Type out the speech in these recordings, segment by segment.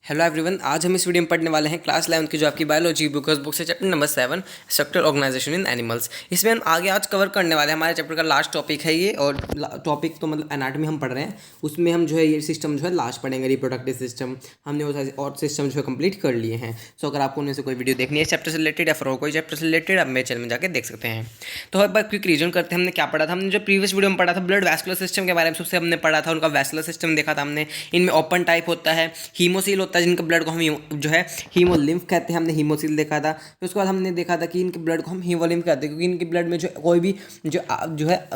Hello everyone, आज हम इस वीडियो में पढ़ने वाले हैं क्लास 11 की जो आपकी बायोलॉजी बुक से चैप्टर नंबर 7 स्ट्रक्चरल ऑर्गेनाइजेशन इन एनिमल्स। इसमें हम आगे आज कवर करने वाले हैं, हमारे चैप्टर का लास्ट टॉपिक है ये। और टॉपिक तो मतलब एनाटॉमी हम पढ़ रहे हैं, उसमें हम जो है ये सिस्टम जो है लास्ट पढ़ेंगे, रिप्रोडक्टिव सिस्टम। हमने वो सारे और सिस्टम जो है कंप्लीट कर लिए हैं। सो अगर आपको उनमें से कोई वीडियो देखनी है चैप्टर से रिलेटेड या फिर और कोई चैप्टर से रिलेटेड, आप मेरे चैनल में जाकर देख सकते हैं। तो एक बार क्विक रिविजन करते हैं हमने क्या पढ़ा था। हमने जो प्रीवियस वीडियो में पढ़ा था ब्लड वैस्कुलर सिस्टम के बारे में सबसे हमने पढ़ा था, उनका वैस्कुलर सिस्टम देखा था हमने। इनमें ओपन टाइप होता है, हीमोसील होता है जिनका ब्लड को हम जो है हीमोलिम्फ कहते हैं, हमने हीमोसील देखा था। फिर उसके बाद हमने देखा था कि इनके ब्लड को हम हीमोलिम्फ कहते हैं, क्योंकि इनके ब्लड में जो कोई भी जो है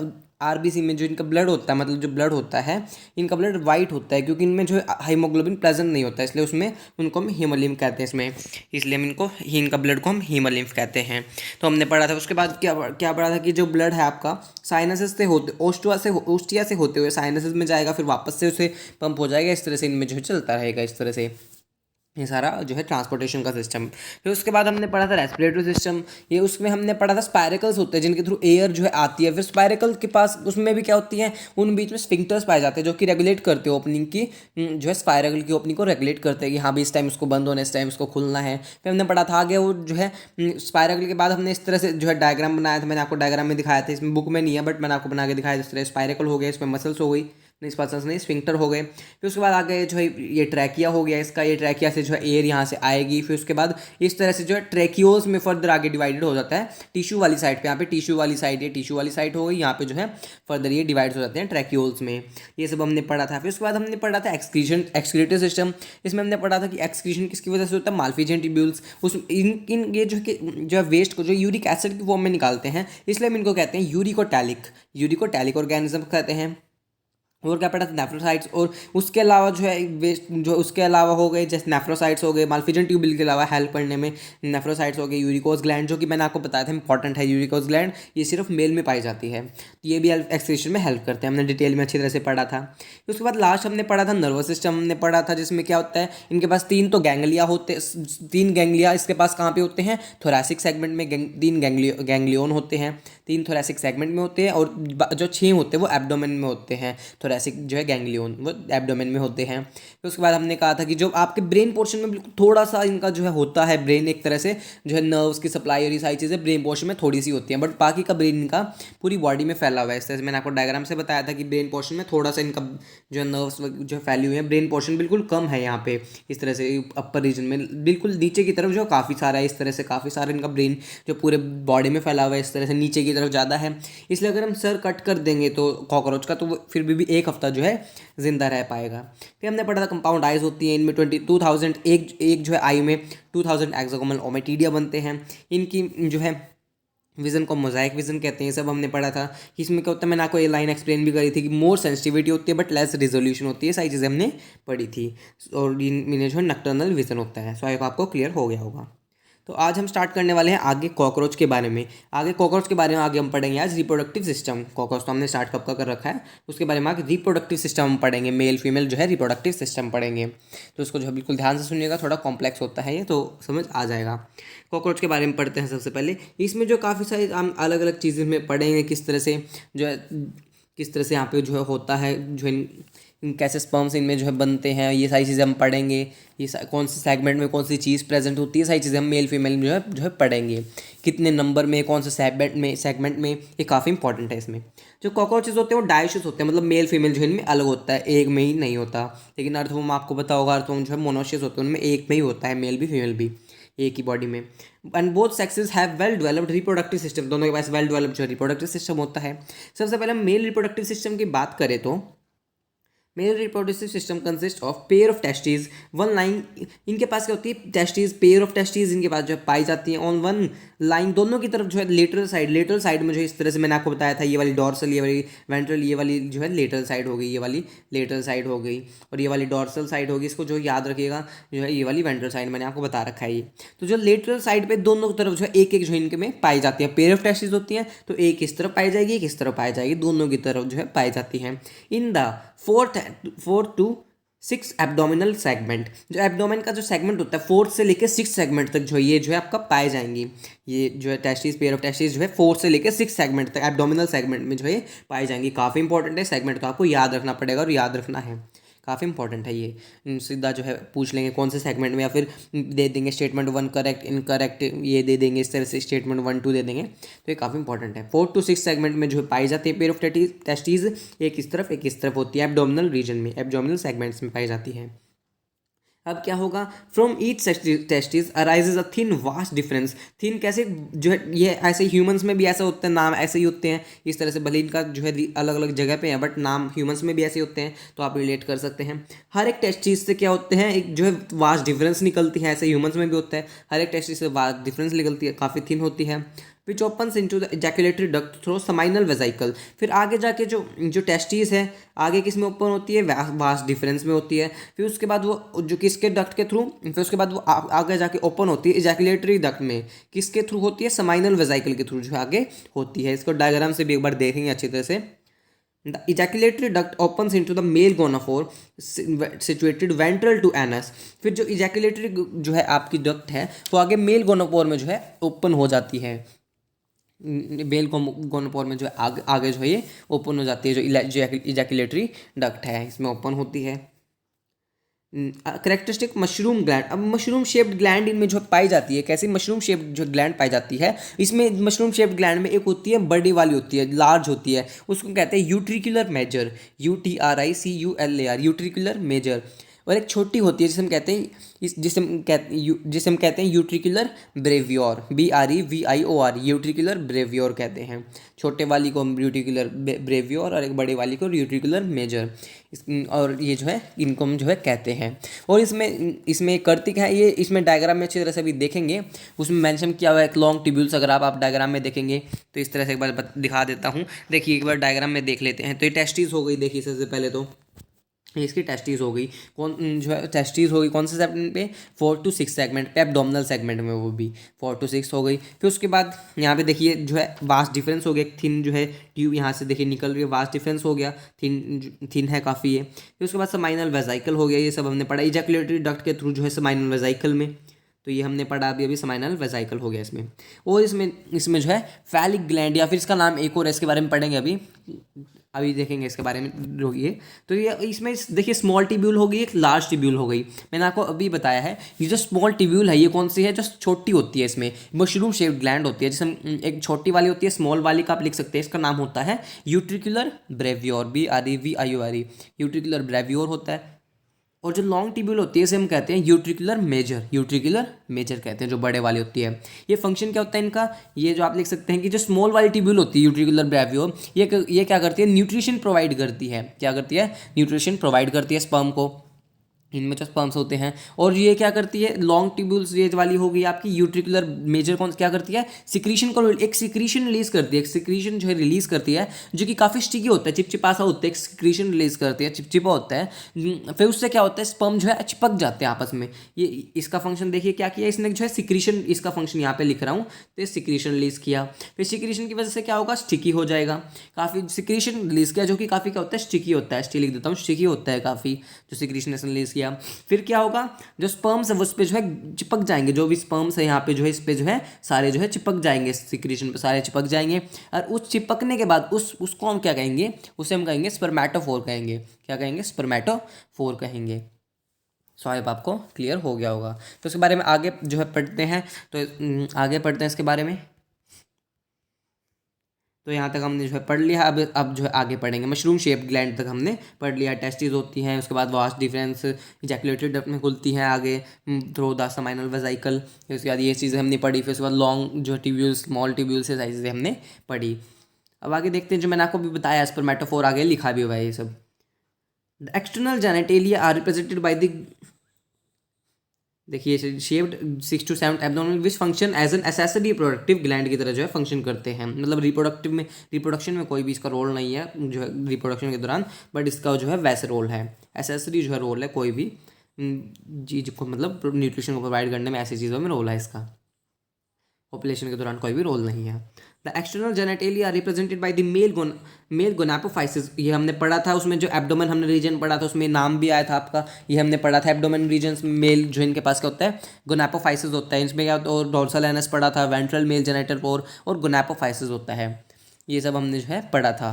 आरबीसी में जो इनका ब्लड होता है, मतलब जो ब्लड होता है इनका ब्लड वाइट होता है, क्योंकि इनमें जो हीमोग्लोबिन प्रेजेंट नहीं होता है, इसलिए उसमें उनको हम हीमोलिम्फ कहते हैं इसमें, इसलिए हम इनका ब्लड को हम हीमोलिम्फ कहते हैं। तो हमने पढ़ा था। उसके बाद क्या क्या पढ़ा था कि जो ब्लड है आपका साइनसेस से होते ओस्टिया से होते हुए साइनसेस में जाएगा, फिर वापस से उसे पंप हो जाएगा। इस तरह से इनमें जो है चलता रहेगा, इस तरह से ये सारा जो है ट्रांसपोर्टेशन का सिस्टम। फिर उसके बाद हमने पढ़ा था रेस्पिरेटरी सिस्टम। ये उसमें हमने पढ़ा था स्पायरिकल्स होते हैं जिनके थ्रू एयर जो है आती है। फिर स्पायरिकल के पास उसमें भी क्या होती हैं, उन बीच में स्फिंक्टर्स पाए जाते हैं जो कि रेगुलेट करते हैं ओपनिंग की, जो है स्पायरिकल की ओपनिंग को रेगुलेट करते हैं कि हाँ भी इस टाइम इसको बंद होना है, इस टाइम इसको खुलना है। फिर हमने पढ़ा था आगे वो जो है स्पायरिकल के बाद हमने इस तरह से जो है डायग्राम बनाया था। मैंने आपको डायग्राम में दिखाया था, इसमें बुक में नहीं है बट मैंने आपको बना के दिखाया। इस तरह स्पायरिकल हो गया, इसमें मसल्स हो गई, नहीं स्पाइरल्स नहीं स्फिंक्टर हो गए। फिर उसके बाद आगे जो है ये ट्रैकिया हो गया इसका, ये ट्रैकिया से जो है एयर यहाँ से आएगी। फिर उसके बाद इस तरह से जो है ट्रैकियोज में फर्दर आगे डिवाइडेड हो जाता है टिश्यू वाली साइड पे। यहाँ पे टिश्यू वाली साइड, ये टिश्यू वाली साइड हो गई, यहाँ पे जो है फर्दर ये डिवाइड हो जाते हैं ट्रैकियोल्स में। ये सब हमने पढ़ा था। फिर उसके बाद हमने पढ़ा था एक्सक्रीटरी सिस्टम। इसमें हमने पढ़ा था कि एक्सक्रीशन किसकी वजह से होता है, माल्फिजियन ट्यूब्यूल्स। उस इन ये जो है वेस्ट को जो यूरिक एसिड की फॉर्म में निकालते हैं, इसलिए हम इनको कहते हैं यूरिकोटैलिक ऑर्गेनिज्म कहते हैं। और क्या पढ़ा था, नेफ्रोसाइट्स। और उसके अलावा जो है वेस्ट जो उसके अलावा हो गए जैसे नेफ्रोसाइट्स हो गए, माल्फिजन ट्यूबिल के अलावा हेल्प करने में नेफ्रोसाइट्स हो गए, यूरिकोज ग्लैंड जो कि मैंने आपको बताया था इंपॉर्टेंट है। यूरिकोज ग्लैंड ये सिर्फ मेल में पाई जाती है, तो ये भी एक्सक्रीशन में हेल्प करते हैं। हमने डिटेल में अच्छी तरह से पढ़ा था। फिर उसके बाद लास्ट हमने पढ़ा था नर्वस सिस्टम। हमने पढ़ा था जिसमें क्या होता है, इनके पास तीन गैंग्लिया इसके पास कहाँ पे होते हैं, थोरैसिक सेगमेंट में तीन गैंग्लियन होते हैं, तीन थोरैसिक सेगमेंट में होते हैं। और जो 6 होते हैं वो एब्डोमेन में होते हैं, थोरैसिक जो है गैंग्लियन वो एब्डोमेन में होते हैं। फिर उसके बाद हमने कहा था कि जो आपके ब्रेन पोर्शन में बिल्कुल थोड़ा सा इनका जो है होता है, ब्रेन एक तरह से जो है नर्व्स की सप्लाई और ये सारी चीज़ें ब्रेन पोर्शन में थोड़ी सी होती हैं, बट बाकी का ब्रेन इनका पूरी बॉडी में फैला हुआ है। इस तरह से मैंने आपको डायग्राम से बताया था कि ब्रेन पोर्शन में थोड़ा सा इनका जो है नर्व्स जो है फैली हुई है, ब्रेन पोर्शन बिल्कुल कम है यहाँ पे। इस तरह से अपर रीजन में बिल्कुल नीचे की तरफ जो काफ़ी सारा है, इस तरह से काफ़ी सारा इनका ब्रेन जो पूरे बॉडी में फैला हुआ है, इस तरह से नीचे की तरफ ज़्यादा है। इसलिए अगर हम सर कट कर देंगे तो कॉकरोच का, तो वो फिर भी एक हफ्ता जो है जिंदा रह पाएगा। फिर हमने पढ़ा था कंपाउंड आइज होती हैं, इनमें 22,000 एक जो है आई में 2000 एक्सोगोनल ओमेटिडिया बनते हैं। इनकी जो है विजन को मोजाइक विजन कहते हैं। ये सब हमने पढ़ा था कि इसमें क्या होता है, मैंने आपको ये लाइन एक्सप्लेन भी करी थी कि मोर सेंसिटिविटी होती है बट लेस रिजोल्यूशन होती है। सारी चीज़ें हमने पढ़ी थी। और इनमें जो है नक्टर्नल विजन होता है। सो आई होप आपको क्लियर हो गया होगा। तो आज हम स्टार्ट करने वाले हैं आगे कॉकरोच के बारे में। आगे हम पढ़ेंगे आज रिप्रोडक्टिव सिस्टम। कॉकरोच तो हमने स्टार्ट कब का कर रखा है, उसके बारे में आगे रिप्रोडक्टिव सिस्टम हम पढ़ेंगे, मेल फीमेल जो है रिप्रोडक्टिव सिस्टम पढ़ेंगे। तो उसको जो है बिल्कुल ध्यान से सुनिएगा, थोड़ा कॉम्प्लेक्स होता है ये, तो समझ आ जाएगा। कॉकरोच के बारे में पढ़ते हैं सबसे पहले। इसमें जो काफ़ी सारी हम अलग अलग चीज़ें में पढ़ेंगे, किस तरह से जो है किस तरह से यहाँ पे जो है होता है, जो कैसे स्पर्म्स इनमें जो है बनते हैं, ये सारी चीज़ें हम पढ़ेंगे। कौन से सेगमेंट में कौन सी चीज़ प्रेजेंट होती है, सारी चीज़ें हम मेल फीमेल में जो है पढ़ेंगे। कितने नंबर में, कौन से सेगमेंट में, ये काफ़ी इंपॉर्टेंट है इसमें। जो कॉकरोचेस होते हैं वो डायशियस होते हैं, मतलब मेल फीमेल जो है इनमें अलग होता है, एक में ही नहीं होता। लेकिन अर्थवर्म आपको पता होगा, अर्थवर्म जो है मोनोशियस होते हैं, उनमें एक में ही होता है, मेल भी फीमेल भी एक ही बॉडी में। And both sexes have well developed reproductive system, दोनों के पास वेल डेवलप्ड जो रिप्रोडक्टिव सिस्टम होता है। सबसे पहले हम मेल रिप्रोडक्टिव सिस्टम की बात करें तो male reproductive system consist of pair of testis one line. इनके पास क्या होती है, टेस्टिस, पेयर ऑफ टेस्टिस इनके पास जो है पाई जाती हैं ऑन वन लाइन, दोनों की तरफ जो है लेटरल साइड में जो इस तरह से मैंने आपको बताया था, ये वाली डॉर्सल, ये वाली वेंट्रल, ये वाली जो है लेटरल साइड हो गई, ये वाली लेटरल साइड हो गई, और ये वाली डॉर्सल साइड होगी। इसको जो याद रखिएगा, जो है ये वाली वेंट्रल साइड मैंने आपको बता रखा है ये। तो जो लेटरल साइड पे दोनों तरफ जो है एक एक जो इनके में पाई जाती है, पेयर ऑफ टेस्टिस होती हैं, तो एक इस तरफ पाई जाएगी, एक इस तरफ पाई जाएगी, दोनों की तरफ जो है पाई जाती हैं। In the 4 to 6 abdominal segment, जो एब्डोमेन का जो सेगमेंट होता है 4 से लेकर 6 सेगमेंट तक जो ये जो है आपका पाए जाएंगी। ये जो है टेस्टिस, पेयर ऑफ टेस्टिस जो है 4 से लेकर 6 सेगमेंट तक एब्डोमिनल सेगमेंट में जो है पाई जाएंगी। काफ़ी इंपॉर्टेंट है सेगमेंट, तो आपको याद रखना पड़ेगा और याद रखना है। काफ़ी इंपॉर्टेंट है ये। सीधा जो है पूछ लेंगे कौन से सेगमेंट में, या फिर दे देंगे स्टेटमेंट 1 करेक्ट इनकरेक्ट, ये दे देंगे इस तरह से, स्टेटमेंट 1 2 दे देंगे। तो ये काफ़ी इंपॉर्टेंट है। 4 to 6 सेगमेंट में जो है पाई जाती है पेयर ऑफ टेस्टीज, एक इस तरफ होती है, एब्डोमिनल रीजन में, एब्डोमिनल सेगमेंट्स में पाई जाती है। अब क्या होगा, from each testis arises a thin vast difference. Thin कैसे, जो है ये ऐसे ह्यूमंस में भी ऐसा होता है, नाम ऐसे ही होते हैं इस तरह से, भले इनका जो है अलग अलग जगह पे है बट नाम ह्यूमंस में भी ऐसे होते हैं, तो आप रिलेट कर सकते हैं। हर एक टेस्टिस से क्या होते हैं, एक जो है वास्ट डिफरेंस निकलती है, ऐसे ह्यूमंस में भी होता है, हर एक टेस्टिस से वास्ट डिफरेंस निकलती है, काफ़ी थिन होती है। विच opens into the ejaculatory duct through seminal vesicle. फिर आगे जाके जो जो टेस्टिस है आगे किस में ओपन होती है, वास्ट डिफरेंस में होती है। फिर उसके बाद वो जो किसके डक्ट के थ्रू, फिर उसके बाद वो आगे जाके ओपन होती है इजैकुलेटरी डक्ट में, किसके थ्रू होती है, सेमाइनल वेसिकल के थ्रू जो आगे होती है। इसको डायग्राम से भी एक बार देखेंगे अच्छी तरह से। The ejaculatory duct opens into the male gonophore situated ventral to anus। फिर जो ejaculatory जो है आपकी डक्ट है वो आगे मेल गोनोपोर में जो है ओपन हो जाती है, मेल गोनोपोर में जो है आगे जो है ये ओपन हो जाती है, जो इजैकुलेटरी डक्ट है इसमें ओपन होती है। Characteristic mushroom gland. अब मशरूम शेप्ड ग्लैंड इनमें जो पाई जाती है, कैसी मशरूम शेप्ड जो ग्लैंड पाई जाती है, इसमें मशरूम शेप्ड ग्लैंड में एक होती है बड़ी वाली होती है, लार्ज होती है, उसको कहते हैं यूट्रिकुलर मेजर, UTRICULAR, यूट्रिकुलर मेजर। और एक छोटी होती है जिसे हम कहते हैं जिसे हम कहते हैं यूट्रिकुलर ब्रेवियोर, BREVIOR, यूट्रिकुलर ब्रेवियोर कहते हैं। छोटे वाली को हम यूट्रिकुलर ब्रेवियोर और एक बड़े वाली को यूट्रिकुलर मेजर, और ये जो है इनको हम जो है कहते हैं। और इसमें करती क्या है ये, इसमें डायग्राम में अच्छी तरह से अभी देखेंगे, उसमें मेंशन किया हुआ है एक लॉन्ग ट्यूब्यूल्स। अगर आप डायग्राम में देखेंगे तो इस तरह से एक बार दिखा देता हूँ, देखिए एक बार डायग्राम में देख लेते हैं। तो ये टेस्टिस हो गई, देखिए सबसे पहले तो इसकी टेस्टिस हो गई, कौन जो है टेस्टिस हो गई कौन से सेगमेंट पे, 4 to 6 सेगमेंट पे, एब्डोमिनल सेगमेंट में, वो भी 4 to 6 हो गई। फिर उसके बाद यहाँ पे देखिए जो है वास्ट डिफरेंस हो गया, थिन जो है ट्यूब यहाँ से देखिए निकल रही है, वास्ट डिफरेंस हो गया, थिन है काफ़ी है। फिर उसके बाद सेमाइनल वेसिकल हो गया, ये सब हमने पढ़ा। इजैकुलेटरी डक्ट के थ्रू जो है सेमाइनल वेसिकल में, तो ये हमने पढ़ा अभी सेमाइनल वेसिकल हो गया इसमें। और इसमें जो है फैलिक ग्लैंड, या फिर इसका नाम एक और है, इसके बारे में पढ़ेंगे अभी देखेंगे इसके बारे में होगी। तो ये इसमें देखिए स्मॉल टिब्यूल हो गई, एक लार्ज टिब्यूल हो गई। मैंने आपको अभी बताया है ये जो स्मॉल टिब्यूल है ये कौन सी है, जो छोटी होती है, इसमें मशरूम शेप्ड ग्लैंड होती है, जिसमें एक छोटी वाली होती है, स्मॉल वाली का आप लिख सकते हैं, इसका नाम होता है यूट्रिकुलर ब्रेवियोर, BREVIOR, यूट्रिकुलर ब्रेवियोर होता है। और जो लॉन्ग टिब्यूल होती है इसे हम कहते हैं यूट्रिकुलर मेजर कहते हैं, जो बड़े वाली होती है। ये फंक्शन क्या होता है इनका, ये जो आप लिख सकते हैं कि जो स्मॉल वाली टिब्यूल होती है यूट्रिकुलर ब्रेवियोर, ये क्या करती है, न्यूट्रिशन प्रोवाइड करती है, क्या करती है, न्यूट्रिशन प्रोवाइड करती है स्पर्म को, इनमें जो स्पर्म्स होते हैं। और ये क्या करती है, लॉन्ग ट्यूब्यूल्स ये वाली हो गई आपकी यूट्रिकुलर मेजर, कौन क्या करती है, सिक्रीशन को, एक सिक्रीशन रिलीज करती है, एक सिक्रीशन जो है रिलीज करती है, जो कि काफ़ी स्टिकी होता है, चिपचिपा सा होता है, एक सिक्रीशन रिलीज करती है, चिपचिपा होता है। फिर उससे क्या होता है, स्पर्म जो है चिपक जाते हैं आपस में। ये इसका फंक्शन देखिए क्या किया इसने, जो है सिक्रीशन, इसका फंक्शन यहाँ पे लिख रहा हूँ, तो सिक्रीशन रिलीज किया। फिर सिक्रीशन की वजह से क्या होगा, स्टिकी हो जाएगा, काफ़ी सिक्रीशन रिलीज किया, जो कि काफ़ी क्या होता है, स्टिकी होता है, स्टिक लिख देता हूँ, स्टिकी होता है काफ़ी, जो सिक्रीशन रिलीज किया। फिर क्या होगा, जो स्पर्म्स है वो उस पर जो है चिपक जाएंगे, जो भी स्पर्म्स है यहाँ पे जो है इस पे जो है सारे जो है चिपक जाएंगे, सिक्रीशन पे सारे चिपक जाएंगे। और उस चिपकने के बाद उसको हम क्या कहेंगे, उसे हम कहेंगे स्पर्मेटोफोर कहेंगे, क्या कहेंगे, स्पर्मेटोफोर कहेंगे। स्वाभाविक आपको क्लियर हो गया होगा। तो इसके बारे में आगे जो है पढ़ते हैं, तो आगे पढ़ते हैं इसके बारे में। तो यहाँ तक हमने जो है पढ़ लिया, अब जो है आगे पढ़ेंगे। मशरूम शेप ग्लैंड तक हमने पढ़ लिया, टेस्टिस होती हैं, उसके बाद वास्ट डिफरेंस इजैकुलेटरी डक्ट में खुलती हैं आगे थ्रू द सेमाइनल वेसिकल। फिर उसके बाद ये चीज़ें हमने पढ़ी। फिर उसके बाद लॉन्ग जो ट्यूब्यूल, स्मॉल ट्यूब्यूल से सारी चीज़ें हमने पढ़ी। अब आगे देखते हैं, जो मैंने आपको भी बताया स्पर्मेटोफोर आगे लिखा भी हुआ है ये सब। The external genitalia are represented by the, देखिए shaped 6 to 7 abdominal which function as an accessory reproductive gland की तरह जो है फंक्शन करते हैं। मतलब रिप्रोडक्शन में कोई भी इसका रोल नहीं है जो है रिप्रोडक्शन के दौरान, बट इसका जो है वैसे रोल है, एसेसरी जो है रोल है, कोई भी चीज़ को मतलब न्यूट्रिशन को प्रोवाइड करने में ऐसी चीज़ों में रोल है इसका, पॉपुलेशन के दौरान कोई भी रोल नहीं है। The external genitalia are represented by the male gonapophysis, ये हमने पढ़ा था, उसमें जो एब्डोमेन हमने रीजन पढ़ा था उसमें नाम भी आया था आपका, ये हमने पढ़ा था। एब्डोमेन रीजन में मेल जो इनके पास क्या होता है, गोनापोफाइसिस होता है, इसमें क्या होता है, और डोर्सल एनस पढ़ा था, वेंट्रल मेल जेनिटल पोर और गोनापोफाइसिस होता है, ये सब हमने जो है पढ़ा था।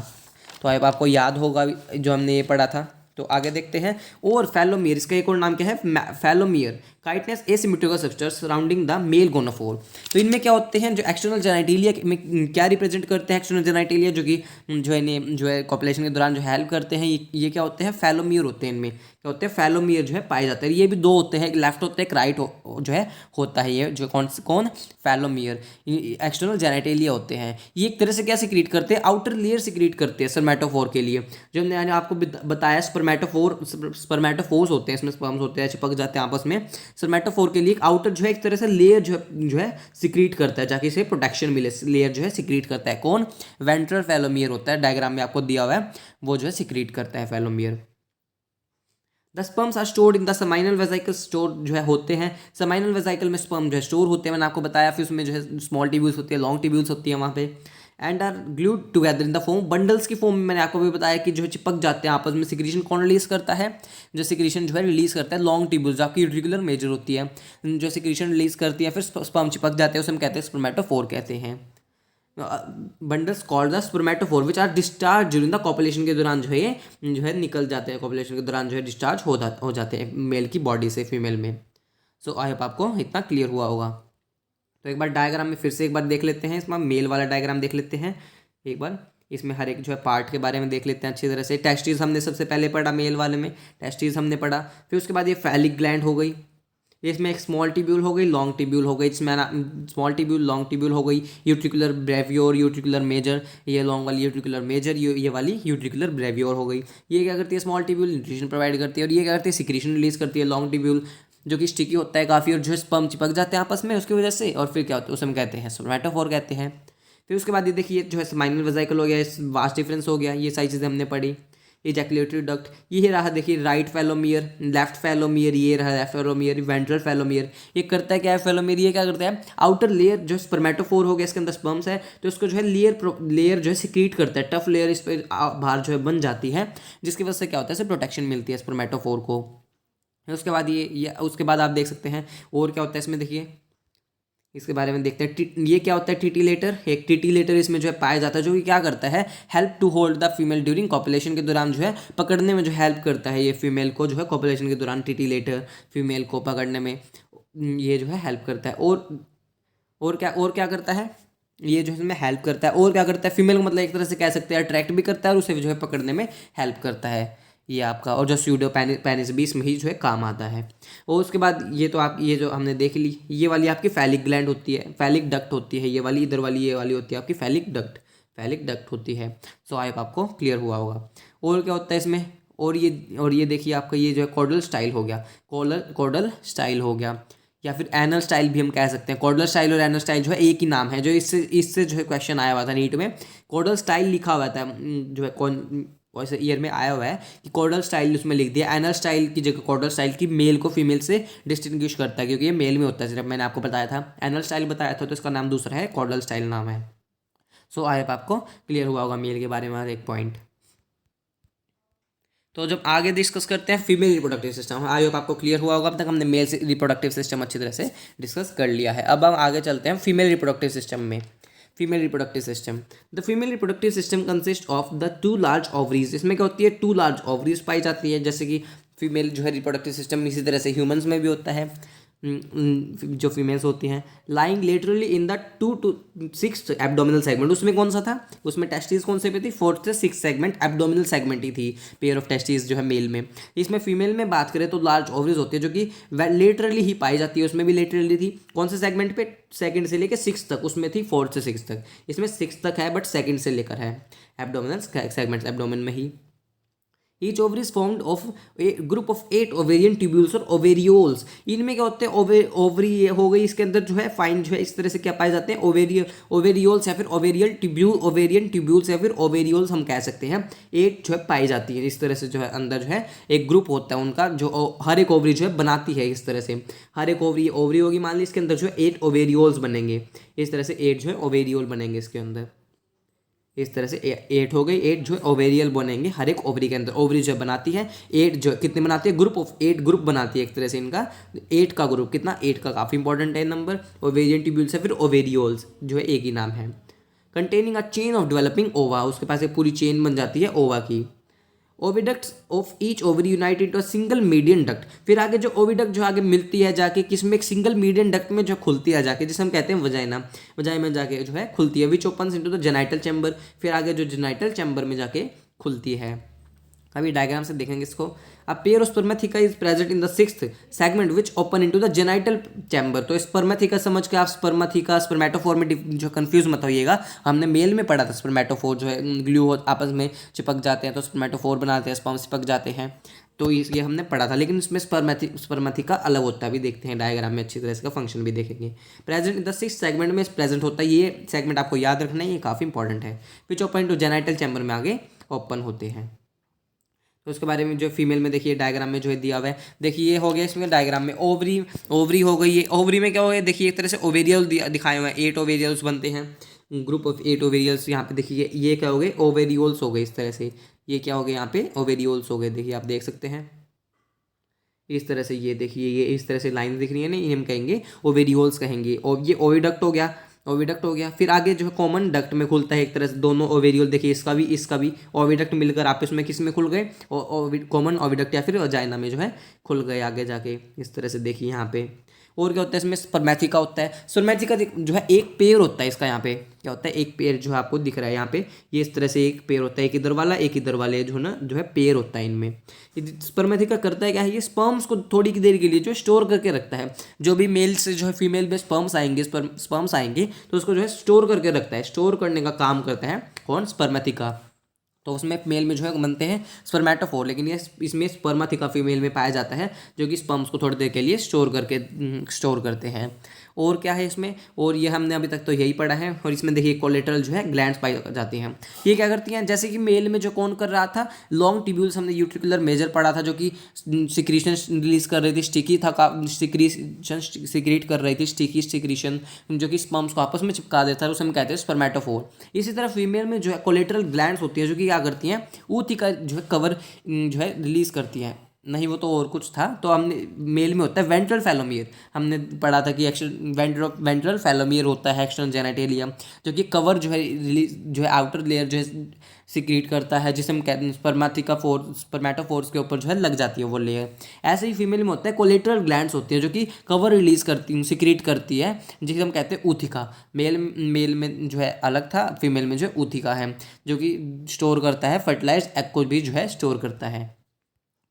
तो अब आपको याद होगा जो हमने ये पढ़ा था। तो आगे देखते हैं। और फैलोमियर, इसका एक और नाम क्या है, phallomere chitinous asymmetrical structure surrounding the male gonophore. तो इनमें क्या होते हैं, जो एक्सटर्नल जेनाइटेलिया में क्या रिप्रेजेंट करते हैं, एक्सटर्नल जेनाइटेलिया जो कि जो है कॉपुलेशन के दौरान जो हेल्प करते हैं, ये क्या होते हैं, फैलोमियर होते हैं। इनमें क्या होते हैं, फैलोमियर जो है पाए जाते हैं। ये भी दो होते हैं, एक लेफ्ट होता है एक राइट जो है होता है, ये जो कौन फैलोमियर एक्सटर्नल जेनाइटेलिया होते हैं। ये एक तरह से क्या सिक्रीट करते हैं, आउटर लेयर सिक्रीट करते हैं स्पर्मेटोफोर के लिए। जो मैंने आपको बताया स्पर्मेटोफोर्स होते हैं, इसमें स्पर्म्स होते हैं, चिपक जाते हैं आपस में। स्पर्मेटोफोर के लिए एक आउटर जो है एक तरह से लेयर जो है सिक्रीट करता है, जाके इसे प्रोटेक्शन मिले, लेयर जो है सिक्रीट करता है। कौन, वेंट्रल फैलोमियर होता है, डायग्राम में आपको दिया हुआ है, वो जो है सिक्रीट करता है phallomere. The sperms are stored in the seminal vesicle, store जो है होते हैं सेमाइनल वेसिकल में, स्पर्म जो है स्टोर होते हैं, मैंने आपको बताया। फिर उसमें जो है स्मॉल ट्यूब्यूल्स होती है, लॉन्ग ट्यूब्यूल्स होती है वहाँ पे, and are glued together in the form, bundles की फॉर्म में। मैंने आपको भी बताया कि जो है चिपक जाते हैं आपस में। सिक्रीशन कौन रिलीज करता है, जो सिक्रीशन जो है रिलीज करता है लॉन्ग ट्यूब्यूल्स, जो आपकी रेगुलर मेजर होती है, जो सिक्रीशन रिलीज करती है, फिर स्पर्म चिपक जाते हैं, उसे हम कहते हैं स्पर्मेटोफोर कहते हैं। Bundles called the spermatophore which are discharge during the copulation के दौरान जो है ये जो है निकल जाते हैं, कॉपुलेशन के दौरान जो है डिस्चार्ज हो जाते हैं मेल की बॉडी से फीमेल में। सो आई होप आपको इतना क्लियर हुआ होगा। तो एक बार डायग्राम में फिर से एक बार देख लेते हैं, इसमें मेल वाला डायग्राम देख लेते हैं एक बार। इसमें हर एक जो है पार्ट के बारे में देख लेते हैं अच्छी तरह से। टेस्टिस हमने सबसे पहले पढ़ा, मेल वाले में टेस्टिस हमने पढ़ा। फिर उसके बाद ये फैलिक ग्लैंड हो गई, इसमें एक स्मॉल टिब्यूल हो गई, लॉन्ग टिब्यूल हो गई, जिसमें स्मॉल टिब्यूल लॉन्ग टिब्यूल हो गई, यूट्रिकुलर ब्रेवियोर, यूट्रिकुलर मेजर, ये लॉन्ग वाली यूट्रिकुलर मेजर, ये वाली यूट्रिकुलर ब्रेवियोर हो गई। ये क्या करती है, स्मॉल टिब्यूल न्यूट्रिशन प्रोवाइड करती है, और ये क्या करती है, सिक्रीशन रिलीज करती है। लॉन्ग टिब्यूल जो कि स्टिकी होता है काफ़ी, और जो है स्पर्म चिपक जाते हैं आपस में उसकी वजह से, और फिर क्या होता है उसे हम कहते हैं स्पर्मेटोफोर कहते हैं। फिर उसके बाद ये देखिए जो है सेमाइनल वेसिकल हो गया, वास्ट डिफरेंस हो गया, ये सारी चीज़ें हमने पढ़ी। इजैकुलेटरी डक्ट, ये रहा देखिए राइट फैलोमियर, लेफ्ट फैलोमियर, ये रहा लेफ्ट फैलोमियर, वेंट्रल फैलोमियर। ये करता है क्या है फैलोमियर, ये क्या करता है, आउटर लेयर जो स्पर्मेटोफोर हो गया, इसके अंदर स्पर्म्स है, तो इसको जो है लेयर जो है सिक्रीट करता है, टफ लेयर इस पर बाहर जो है बन जाती है, जिसकी वजह से क्या होता है, प्रोटेक्शन मिलती है स्पर्मेटोफोर को। उसके बाद ये उसके बाद आप देख सकते हैं और क्या होता है इसमें, देखिए इसके बारे में देखते हैं। ये क्या होता है, टिटिलेटर, एक टिटिलेटर इसमें जो है पाया जाता है, जो कि क्या करता है, help to hold the female during copulation के दौरान जो है पकड़ने में जो हेल्प करता है, ये फीमेल को जो है कॉपुलेशन के दौरान टिटिलेटर फीमेल को पकड़ने में ये जो है हेल्प करता है। और क्या करता है, ये जो है इसमें हेल्प करता है। और क्या करता है, फीमेल को मतलब एक तरह से कह सकते हैं अट्रैक्ट भी करता है, और उसे जो है पकड़ने में हेल्प करता है ये आपका। और जो स्यूडो पेनिस भी इसमें ही जो है काम आता है। और उसके बाद ये तो आप ये जो हमने देख ली, ये वाली आपकी फैलिक ग्लैंड होती है, फैलिक डक्ट होती है, ये वाली इधर वाली ये वाली होती है आपकी फैलिक डक्ट होती है। सो आई आपको क्लियर हुआ होगा। और क्या होता है इसमें, और ये देखिए आपका ये जो है कॉर्डल स्टाइल हो गया, कॉर्डल स्टाइल हो गया, या फिर एनल स्टाइल भी हम कह सकते हैं। कॉर्डल स्टाइल और एनल स्टाइल जो है एक ही नाम है, जो इससे जो है क्वेश्चन आया हुआ था नीट में। कॉर्डल स्टाइल लिखा हुआ था जो है कौन वैसे ईयर में आया हुआ है कि कॉर्डल स्टाइल उसमें लिख दिया, एनल स्टाइल की जगह कॉर्डल स्टाइल की मेल को फीमेल से डिस्टिंग्विश करता है, क्योंकि ये मेल में होता है सिर्फ। मैंने आपको बताया था एनल स्टाइल बताया था, तो इसका नाम दूसरा है, कॉर्डल स्टाइल नाम है। सो आई होप आपको क्लियर हुआ होगा मेल के बारे में एक पॉइंट। तो जब आगे डिस्कस करते हैं female reproductive system, I hope आपको क्लियर हुआ होगा। अब तक हमने मेल रिप्रोडक्टिव सिस्टम अच्छी तरह से डिस्कस कर लिया है। अब हम आगे चलते हैं फीमेल रिप्रोडक्टिव सिस्टम में। Female reproductive system, the female reproductive system consist of the 2 large ovaries. इसमें क्या होती है, 2 लार्ज ओवरीज पाई जाती है, जैसे कि फीमेल जो है रिप्रोडक्टिव सिस्टम इसी तरह से ह्यूमंस में भी होता है। जो फीमेल्स होती हैं lying laterally in the 2 to 6 abdominal segment. उसमें कौन सा था, उसमें टेस्टिस कौन से पे थी, 4th से 6th सेगमेंट एब्डोमिनल सेगमेंट ही थी, पेयर ऑफ टेस्टिस जो है मेल में। इसमें फीमेल में बात करें तो लार्ज ओवरीज होती है, जो कि लेटरली ही पाई जाती है। उसमें भी लेटरली थी, कौन से सेगमेंट पे, 2nd से लेकर 6th तक, उसमें थी 4th से 6th तक। इसमें 6th तक है, बट 2nd से लेकर है एब्डोमिनल सेगमेंट्स, एब्डोमिन में ही। Each ovary is formed of a group of 8 ovarian tubules और ओवेरियोल्स। इनमें क्या होते हैं, ओवरी हो गई, इसके अंदर जो है फाइन जो है इस तरह से क्या पाए जाते हैं, ओवेरियोल्स या फिर ओवेरियन ट्यूब्यूल्स या फिर ओवेरियोल्स हम कह सकते हैं। 8 जो है पाई जाती है इस तरह से, जो है अंदर जो है एक ग्रुप होता है उनका, जो हर एक ओवरी जो है बनाती है इस तरह से। हर एक ओवरी होगी मान ली, इसके अंदर जो है 8 ओवेरियोल्स बनेंगे इस तरह से, 8 जो है ओवेरियोल बनेंगे इसके अंदर इस तरह से। 8 हो गई, 8 जो है ओवेरियल बनेंगे हर एक ओवरी के अंदर। ओवरी जो बनाती है 8 जो कितने बनाती है, ग्रुप ऑफ 8 ग्रुप बनाती है एक तरह से इनका। 8 का ग्रुप कितना, 8 का काफ़ी इंपॉर्टेंट है नंबर। ओवेरियन ट्यूब्यूल्स है फिर ओवेरियोल्स जो है एक ही नाम है। Containing a chain of developing ओवा, उसके पास एक पूरी चेन बन जाती है ओवा की। Oviducts of each ovary united to a single median duct. फिर आगे जो ओविडक्ट जो आगे मिलती है जाके किसमें, एक सिंगल मीडियन डक्ट में जो खुलती है जाके, जिसे हम कहते हैं वजाइना, वजाइना में जाके जो है खुलती है, विच opens into the genital chamber. फिर आगे जो जेनाइटल चैम्बर में जाके खुलती है। अभी डायग्राम से देखेंगे इसको। A pair of spermatheca is present in the sixth segment which open into the genital chamber. तो स्पर्मेथिका समझ के आप स्पर्मेथिका स्पर्मेटोफोर में जो कंफ्यूज मत होइएगा, हमने मेल में पढ़ा था स्पर्मेटोफोर जो है ग्लू आपस में चिपक जाते हैं तो स्पर्मेटोफोर बनाते हैं, स्पर्म चिपक जाते हैं, तो ये हमने पढ़ा था। लेकिन इसमें स्पर्मेथिका अलग होता है, अभी देखते हैं डायग्राम में अच्छी तरह इसका फंक्शन भी देखेंगे। Present in the sixth segment में प्रेजेंट होता है, ये सेगमेंट आपको याद रखना है, ये काफ़ी इंपॉर्टेंट है। Which open to genital chamber में आगे ओपन होते हैं। तो उसके बारे में जो फीमेल में देखिए डायग्राम में जो है दिया हुआ है, देखिए ये हो गया इसमें डायग्राम में ओवरी, ओवरी हो गई है। ओवरी में क्या हो गया, देखिए एक तरह से ओवेरियल दिखाए हुए हैं, 8 ओवेरियल्स बनते हैं, ग्रुप ऑफ 8 ओवेरियल्स। यहाँ पे देखिए ये क्या हो गए, ओवेरियोल्स हो गए इस तरह से, ये क्या हो गए यहाँ पे ओवेरियोल्स हो गए, देखिए आप देख सकते हैं इस तरह से। ये देखिए ये इस तरह से लाइन दिख रही है ना, ये हम कहेंगे ओवेरियोल्स कहेंगे। और ये ओविडक्ट हो गया, ओविडक्ट हो गया। फिर आगे जो है कॉमन डक्ट में खुलता है एक तरह से दोनों ओवेरियोल, देखिए इसका भी ओविडक्ट मिलकर आपस में किस में खुल गए, कॉमन ओविडक्ट या फिर वजाइना में जो है खुल गए आगे जाके इस तरह से। देखिए यहाँ पे और क्या होता है इसमें, स्पर्मेथिका होता है। स्पर्मेथिका जो है एक पेयर होता है इसका, यहाँ पे क्या होता है एक पेयर जो है आपको दिख रहा है यहाँ पे, ये इस तरह से एक पेयर होता है, एक इधर वाला एक इधर वाले जो है ना जो है पेयर होता है इनमें। स्पर्मेथिका करता है क्या है, ये स्पर्म्स को थोड़ी की देर के लिए जो स्टोर करके रखता है। जो भी मेल से जो है फीमेल में स्पर्म्स आएंगे, स्पर्म्स आएंगे तो उसको जो है स्टोर करके रखता है, स्टोर करने का काम करता है कौन, स्पर्मेथिका। तो उसमें मेल में जो है बनते हैं स्पर्मेटोफोर, लेकिन ये इसमें स्पर्मेथिका फीमेल में पाया जाता है जो कि स्पर्म्स को थोड़ी देर के लिए स्टोर करते हैं। और क्या है इसमें, और ये हमने अभी तक तो यही पढ़ा है। और इसमें देखिए कोलेटरल जो है ग्लैंड्स पाई जाती हैं, ये क्या करती हैं, जैसे कि मेल में जो कौन कर रहा था, लॉन्ग ट्यूब्यूल्स हमने यूट्रिकुलर मेजर पढ़ा था जो कि सिक्रीशन रिलीज कर रही थी, स्टिकी था, सिक्रीशन सिक्रीट कर रही थी, स्टिकी सिक्रीशन जो कि स्पर्म्स को आपस में चिपका देता है, उसे हम कहते हैं स्पर्मेटोफोर। इसी तरह फीमेल में जो है कोलेटरल ग्लैंड्स होती है जो कि क्या करती हैं, ऊतिका जो है कवर जो है रिलीज करती हैं, नहीं वो तो और कुछ था। तो हमने मेल में होता है वेंट्रल फैलोमियर, हमने पढ़ा था कि वेंट्रल फैलोमियर होता है एक्सटर्नल जेनिटेलिया जो कि कवर जो है रिलीज जो है आउटर लेयर जो है सिक्रीट करता है, जिसे हम कहते हैं स्पर्मेटोफोर्स के ऊपर जो है लग जाती है वो लेयर। ऐसे ही फीमेल में होता है कोलेटरल ग्लैंड्स होती है जो कि कवर रिलीज करती सिक्रीट करती है, जिसे हम कहते हैं ऊथिका। मेल में जो है अलग था, फीमेल में जो है ऊथिका है जो कि स्टोर करता है फर्टिलाइज्ड एग को भी जो है स्टोर करता है,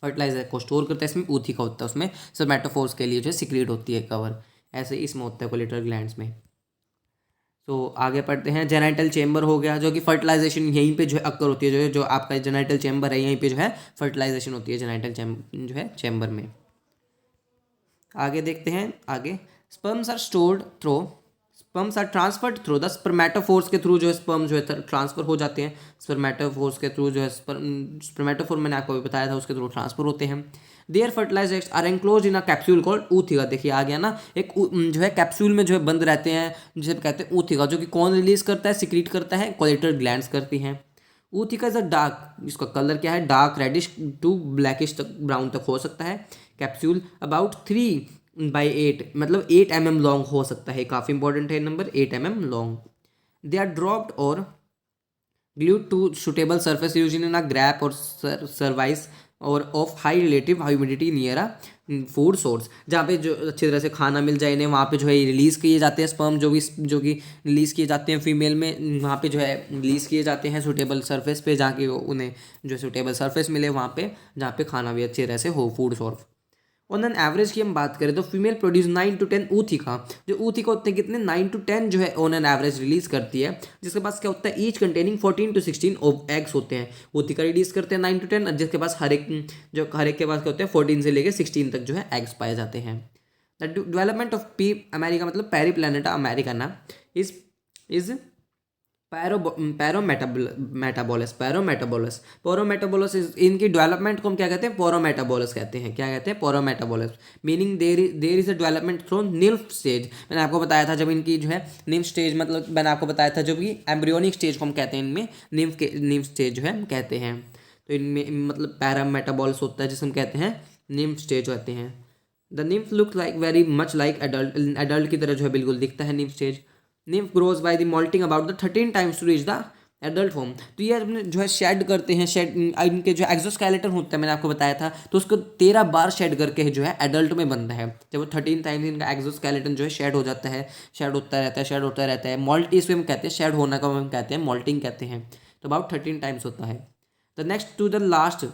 फर्टिलाइजर को स्टोर करता है, इसमें ऊथिका होता है, उसमें स्पर्मेटोफोर्स के लिए जो है सिक्रीट होती है कवर। ऐसे ही इसमें होता है कोलेटरल ग्लैंड्स में। तो आगे पढ़ते हैं, जेनाइटल चेम्बर हो गया जो कि फर्टिलाइजेशन यहीं पे जो है अक्कर होती है, जो आपका जेनाइटल चेम्बर है यहीं पे जो है फर्टिलाइजेशन होती है जेनाइटल जो है चेम्बर में। आगे देखते हैं, आगे sperms are stored through, sperms are transferred through the spermatophores के थ्रू जो है स्पर्म जो है ट्रांसफर हो जाते हैं, स्पर्मेटोफोर्स के थ्रू जो है स्पर्मेटोफोर मैंने आपको भी बताया था उसके थ्रू ट्रांसफर होते हैं। There fertilised eggs are enclosed in a capsule called ootheca. देखिए आ गया ना, एक जो है कैप्सूल में जो है बंद रहते हैं जिसे कहते हैं ऊथिका, जो कि कौन रिलीज करता है, सिक्रीट करता है, कोलेटरल ग्लैंड्स करती हैं। ऊथिका इज अ डार्क, इसका कलर क्या है, डार्क रेडिश टू ब्लैकिश तक, ब्राउन तक हो सकता है। कैप्सूल अबाउट 3/8 मतलब 8 mm लॉन्ग हो सकता है, काफ़ी इंपॉर्टेंट है number, 8 mm long. They are dropped और glued to suitable surface usually in a grap or cervix और of high relative humidity near a food source, जहाँ पे जो अच्छी तरह से खाना मिल जाए इन्हें, वहाँ पे जो है रिलीज़ किए जाते हैं स्पर्म जो कि रिलीज़ किए जाते हैं फीमेल में, वहाँ पे जो है रिलीज़ किए जाते हैं सूटेबल सरफेस पे, जहाँ की उन्हें जो सूटेबल सरफेस मिले वहाँ पे, जहाँ पे खाना भी अच्छी तरह से हो, food source. On an average की हम बात करें तो फीमेल प्रोड्यूस 9 to 10 ऊथिका, जो ऊथिका होते हैं कितने 9 to 10 जो है ऑन एन एवरेज रिलीज करती है, जिसके पास क्या होता है ईच कंटेनिंग 14 to 16 एग्स होते हैं, ऊथिका रिलीज करते हैं 9 to 10, जिसके पास हर एक के पास क्या होते हैं 14 से लेकर 16 तक जो है एग्स पाए जाते हैं। The development of P America मतलब पेरी प्लानटा अमेरिका ना इज पोरोमेटाबोलस इनकी डेवलपमेंट को हम क्या कहते हैं, पोरोमेटाबोलस कहते हैं। क्या कहते हैं, paurometabolous, meaning there is a development through nymph stage. मैंने आपको बताया था जब इनकी जो है निम्फ स्टेज, मतलब मैंने आपको बताया था जो कि एम्ब्रियोनिक स्टेज को हम कहते हैं, इनमें निम्फ स्टेज जो है हम कहते हैं। तो इनमें मतलब पैरामेटाबोलस होता है जिसे हम कहते हैं निम्फ स्टेज होते हैं। The nymph look like very much like adult की तरह जो है बिल्कुल दिखता है nymph stage. Nymph grows by the molting about the 13 times to reach the adult form. तो ये अपने जो है शेड करते हैं, शेड इनके जो एक्सोस्केलेटन होता है, मैंने आपको बताया था, तो उसको 13 बार शेड करके जो है एडल्ट में बनता है। जब वो 13 टाइम्स इनका एक्सोस्केलेटन जो है शेड हो जाता है, शेड होता रहता है, शेड होता रहता है। मॉल्ट इसमें हम कहते हैं, शेड होना का हम कहते हैं मॉल्टिंग कहते हैं। तो अबाउट 13 टाइम्स होता है। The next to the last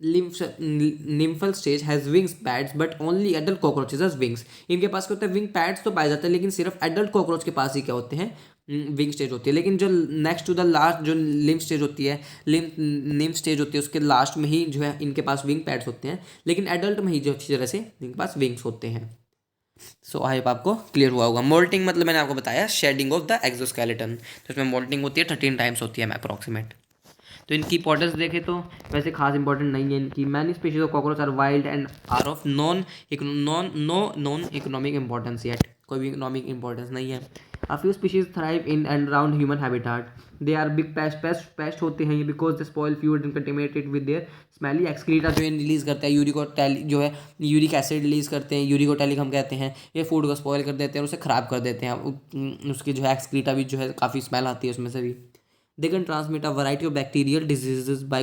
nymphal stage has wings pads but only adult cockroaches has wings. इनके पास क्या होता है, विंग पैड्स तो पाए जाते हैं, लेकिन सिर्फ एडल्ट कॉकरोच के पास ही क्या होते हैं, विंग स्टेज होती है। लेकिन जो नेक्स्ट टू द लास्ट जो लिम्फ स्टेज होती है, लिम्फ स्टेज होती है, उसके लास्ट में ही जो है इनके पास विंग पैड्स होते हैं, लेकिन एडल्ट में ही जो अच्छी तरह से इनके पास विंग्स होते हैं। सो आई होप आपको क्लियर हुआ होगा। मोल्टिंग मतलब मैंने आपको बताया शेडिंग ऑफ द एक्सोस्केलेटन, तो इसमें मोल्टिंग होती है 13 टाइम्स होती है अप्रॉक्सीमेट। तो इनकी इंपॉर्टेंस देखें तो वैसे खास इंपॉर्टेंट नहीं है इनकी। Many species of cockroach are wild and are of non economic importance yet, कोई भी इकोनॉमिक इंपॉर्टेंस नहीं है। A few species thrive in and around human habitat. They are big pest होते हैं ये, because they spoil food and contaminated with their smelly excreta, जो release करता है यूरिक जो है यूरिक एसिड रिलीज करते हैं, यूरिकोटैलिक हम कहते हैं। ये फूड को स्पॉइल कर देते हैं और उसे ख़राब कर देते हैं। उसकी जो है एक्सक्रीटा भी जो है काफ़ी स्मेल आती है उसमें से भी। They can transmit a variety of bacterial diseases by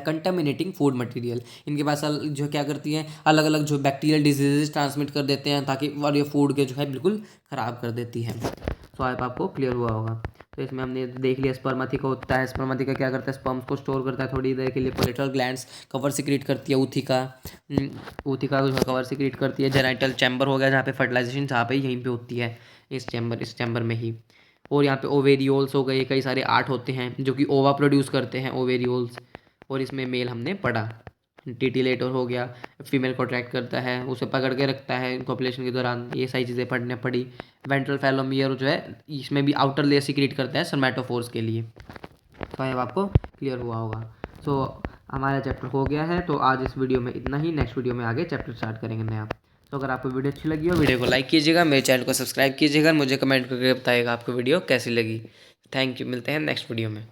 contaminating food material। इनके पास जो क्या करती हैं, अलग अलग जो बैक्टीरियल डिजीजेज ट्रांसमिट कर देते हैं, ताकि और ये फूड के जो है बिल्कुल ख़राब कर देती है। सो आई आपको क्लियर हुआ होगा। तो इसमें हमने देख लिया स्पर्मेथिका होता है। स्पर्मेथिका क्या करता है, स्पर्म्स को स्टोर करता है थोड़ी देर के लिए। पॉलिटल ग्लैंड्स कवर सिक्रीट करती है। ऊथिका जो कवर सिक्रीट करती है। जेनाइटल चैम्बर हो गया जहाँ पे फर्टिलाइजेशन जहाँ पे यहीं पे होती है, इस चैम्बर में ही। और यहाँ पे ओवेरियोल्स हो गए, कई सारे 8 होते हैं जो कि ओवा प्रोड्यूस करते हैं, ओवेरियोल्स। और इसमें मेल हमने पढ़ा। टिटिलेटर हो गया, फीमेल को अट्रैक्ट करता है, उसे पकड़ के रखता है कॉपुलेशन के दौरान। ये सारी चीज़ें पढ़ने पड़ी। वेंट्रल फैलोमियर जो है इसमें भी आउटर लेयर सीक्रेट करता है स्पर्मेटोफोर्स के लिए। तो अब आपको क्लियर हुआ होगा। सो हमारा चैप्टर हो गया है। तो आज इस वीडियो में इतना ही। नेक्स्ट वीडियो में आगे चैप्टर स्टार्ट करेंगे नया। तो अगर आपको वीडियो अच्छी लगी हो, वीडियो को लाइक कीजिएगा, मेरे चैनल को सब्सक्राइब कीजिएगा, मुझे कमेंट करके बताइएगा आपको वीडियो कैसी लगी। थैंक यू, मिलते हैं नेक्स्ट वीडियो में।